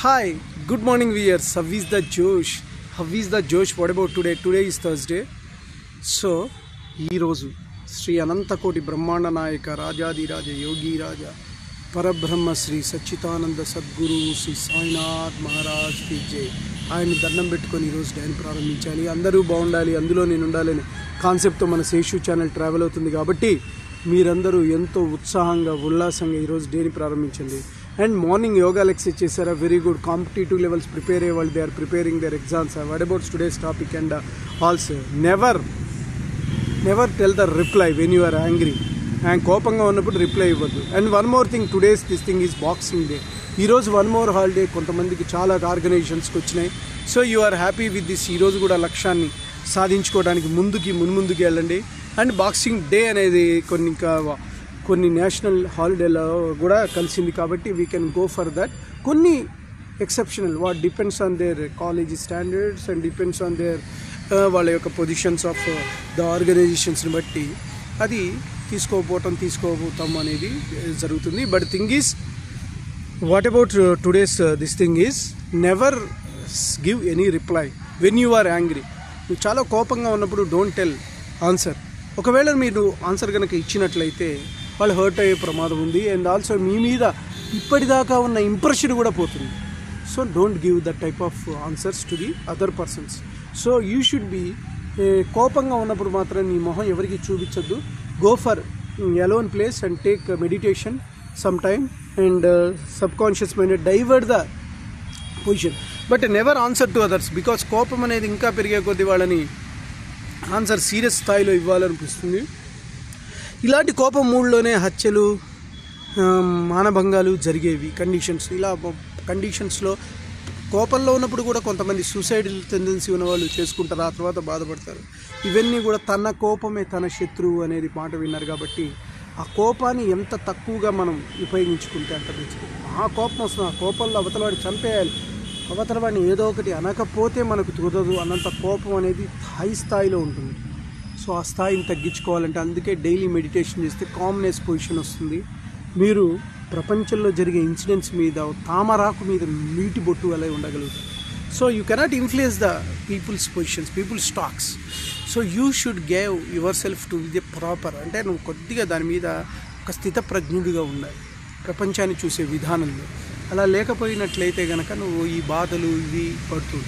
Hi, good morning viewers. How is the Josh? How is the Josh? What about today? Today is Thursday. So, ee roju Sri Anantakoti Brahmanda Nayaka Rajadi Raja Yogi Raja Parabrahma Sri Sachitananda Sadguru Sri Sainath Maharaj ki jai. ఆయన దండం పెట్టుకొని ఈరోజు Dan ప్రారంభించాలి, అందరూ బాగుండాలి, అందులో నేను ఉండాలని కాన్సెప్ట్తో మన శేషు ఛానల్ ట్రావెల్ అవుతుంది. కాబట్టి మీరందరూ ఎంతో ఉత్సాహంగా ఉల్లాసంగా ఈరోజు డేని ప్రారంభించండి. అండ్ మార్నింగ్ యోగా లెక్చర్ చేశారా? Very good. Competitive levels prepare అయ్యే వాళ్ళు they are preparing their exams. What about today's topic? And also never tell the reply when you are angry. And కోపంగా ఉన్నప్పుడు రిప్లై ఇవ్వద్దు. And one more thing, today's this thing is Boxing Day. ఈరోజు one more holiday కొంతమందికి చాలా ఆర్గనైజేషన్స్కి వచ్చినాయి. So you are happy with this. ఈరోజు కూడా లక్ష్యాన్ని సాధించుకోవడానికి మున్ముందుకు వెళ్ళండి. అండ్ బాక్సింగ్ డే అనేది కొన్ని నేషనల్ హాలిడేలో కూడా కలిసింది కాబట్టి we can go for that. కొన్ని exceptional what depends on their college standards and depends on their వాళ్ళ యొక్క పొజిషన్స్ ఆఫ్ ద ఆర్గనైజేషన్స్ని బట్టి అది తీసుకోబోతాం అనేది జరుగుతుంది. But thing is, what about today's this thing is never give any reply when you are angry. నువ్వు చాలా కోపంగా ఉన్నప్పుడు డోంట్ టెల్ ఆన్సర్. ఒకవేళ మీరు ఆన్సర్ కనుక ఇచ్చినట్లయితే వాళ్ళు హర్ట్ అయ్యే ప్రమాదం ఉంది. అండ్ ఆల్సో మీ మీద ఇప్పటిదాకా ఉన్న ఇంప్రెషన్ కూడా పోతుంది. So don't give that type of answers to the other persons. So you should be కోపంగా ఉన్నప్పుడు మాత్రం నీ మొహం ఎవరికి చూపించద్దు. Go for alone place and take meditation some time and subconscious mind divert the position. But never answer to others, because కోపం అనేది ఇంకా పెరిగే కొద్దీ వాళ్ళని ఆన్సర్ సీరియస్ స్థాయిలో ఇవ్వాలనిపిస్తుంది. ఇలాంటి కోపం మూడ్లోనే హత్యలు, మానభంగాలు జరిగేవి కండిషన్స్. ఇలా కండిషన్స్లో కోపంలో ఉన్నప్పుడు కూడా కొంతమంది సూసైడల్ టెండెన్సీ ఉన్న వాళ్ళు చేసుకుంటారు, ఆ తర్వాత బాధపడతారు. ఇవన్నీ కూడా తన కోపమే తన శత్రువు అనేది మాట విన్నారు. కాబట్టి ఆ కోపాన్ని ఎంత తక్కువగా మనం ఉపయోగించుకుంటే అంత మంచిది. ఆ కోపం వస్తుంది, ఆ కోపంలో అవతలవాడిని చంపేయాలి, అవతలవాడిని ఏదో ఒకటి అనకపోతే మనకు కుదరదు అన్నంత కోపం అనేది హై స్థాయిలో ఉంటుంది. సో ఆ స్థాయిని తగ్గించుకోవాలంటే అందుకే డైలీ మెడిటేషన్ చేస్తే కామ్నెస్ పొజిషన్ వస్తుంది. మీరు ప్రపంచంలో జరిగే ఇన్సిడెంట్స్ మీద తామరాకు మీద నీటి బొట్టు అలా ఉండగలుగుతారు. So you cannot influence the people's positions, people's talks. So you should gave yourself to the proper, అంటే నువ్వు కొద్దిగా దాని మీద ఒక స్థితప్రజ్ఞుడిగా ఉండాలి ప్రపంచాన్ని చూసే విధానంలో. అలా లేకపోయినట్లయితే కనుక నువ్వు ఈ బాధలు ఇవి పడుతూ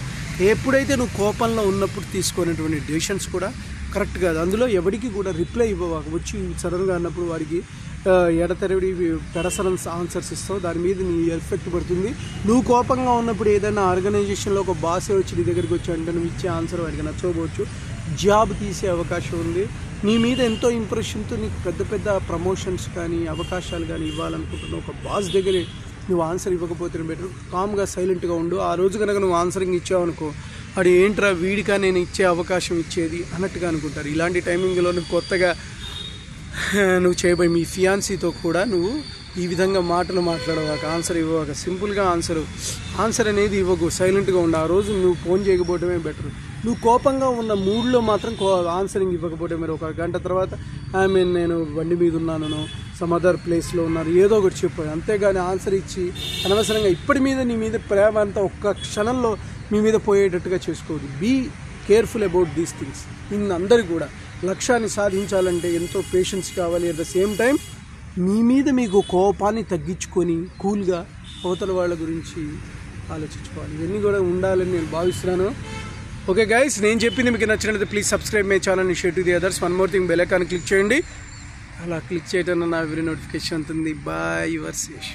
ఎప్పుడైతే నువ్వు కోపంలో ఉన్నప్పుడు తీసుకునేటువంటి డెసిషన్స్ కూడా కరెక్ట్ కాదు. అందులో ఎవరికి కూడా రిప్లై వచ్చి సడన్గా అన్నప్పుడు వారికి ఎడతెరడి పెడసరన్ ఆన్సర్స్ ఇస్తావు, దాని మీద నీ ఎఫెక్ట్ పడుతుంది. నువ్వు కోపంగా ఉన్నప్పుడు ఏదైనా ఆర్గనైజేషన్లో ఒక బాసే వచ్చి నీ దగ్గరికి వచ్చి అంటే నువ్వు ఇచ్చే ఆన్సర్ వాడికి నచ్చకపోవచ్చు, జాబ్ తీసే అవకాశం ఉంది. నీ మీద ఎంతో ఇంప్రెషన్తో నీకు పెద్ద ప్రమోషన్స్ కానీ అవకాశాలు కానీ ఇవ్వాలనుకుంటున్నావు. ఒక బాస్ దగ్గరే నువ్వు ఆన్సర్ ఇవ్వకపోతే బెటర్. కామ్గా సైలెంట్గా ఉండు. ఆ రోజు కనుక నువ్వు ఆన్సరింగ్ ఇచ్చావనుకో, అది ఏంట్రా వీడికా నేను ఇచ్చే అవకాశం ఇచ్చేది అన్నట్టుగా అనుకుంటారు. ఇలాంటి టైమింగ్లో నువ్వు కొత్తగా నువ్వు చేయబోయి మీ ఫియాన్సీతో కూడా నువ్వు ఈ విధంగా మాటలు మాట్లాడవాక, ఆన్సర్ ఇవ్వవాక, సింపుల్గా ఆన్సర్ అనేది ఇవ్వకు, సైలెంట్గా ఉండు. ఆ రోజు నువ్వు ఫోన్ చేయకపోవడమే బెటర్. నువ్వు కోపంగా ఉన్న మూడ్లో మాత్రం ఆన్సరింగ్ ఇవ్వకపోవడం మీరు ఒక గంట తర్వాత నేను బండి మీద ఉన్నాను, సమ్ అదర్ ప్లేస్లో ఉన్నాను, ఏదో ఒకటి చెప్పాను. అంతేగాని ఆన్సర్ ఇచ్చి అనవసరంగా ఇప్పటి మీద నీ మీద ప్రేమ అంతా ఒక్క క్షణంలో మీ మీద పోయేటట్టుగా చేసుకోవద్దు. Be careful about these things. అందరికీ కూడా లక్ష్యాన్ని సాధించాలంటే ఎంతో పేషెన్స్ కావాలి. అట్ ద సేమ్ టైం మీ మీద మీకు కోపాన్ని తగ్గించుకొని కూల్గా అవతల వాళ్ళ గురించి ఆలోచించుకోవాలి. ఇవన్నీ కూడా ఉండాలని నేను భావిస్తున్నాను. ఓకే గైస్, నేను చెప్పింది మీకు నచ్చినట్లయితే please subscribe my channel and share to the others. One more thing, bell icon click చేయండి. అలా క్లిక్ చేయడం నా ఎవరీ నోటిఫికేషన్ ఉంటుంది. Bye, your Sesh.